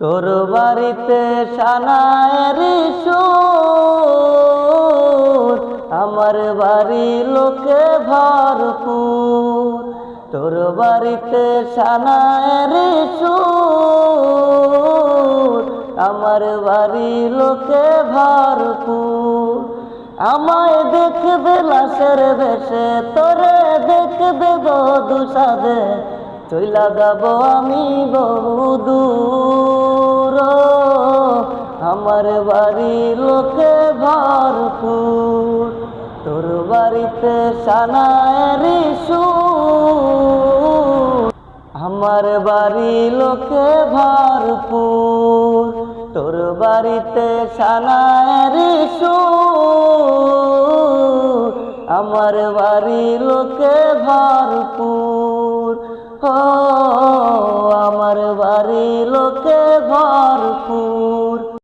তোর বাড়িতে সানায়ের সুর, আমার বাড়ি লোকে ভরপুর। তোর বাড়িতে সানায়ের সুর, আমার বাড়ি লোকে ভরপুর। আমায় দেখবে লাশের বেশে, তোরে দেখবে বধূ সাজে, চইলা যাব আমি বহুদূর। আমার বাড়ি লোকে ভরপুর, তোর বাড়িতে সানায়ের সুর, আমার বাড়ি লোকে ভরপুর। তোর বাড়িতে সানায়ের সুর, আমার বাড়ি লোকে ভরপুর। ও আমার বাড়ি লোকে ভরপুর।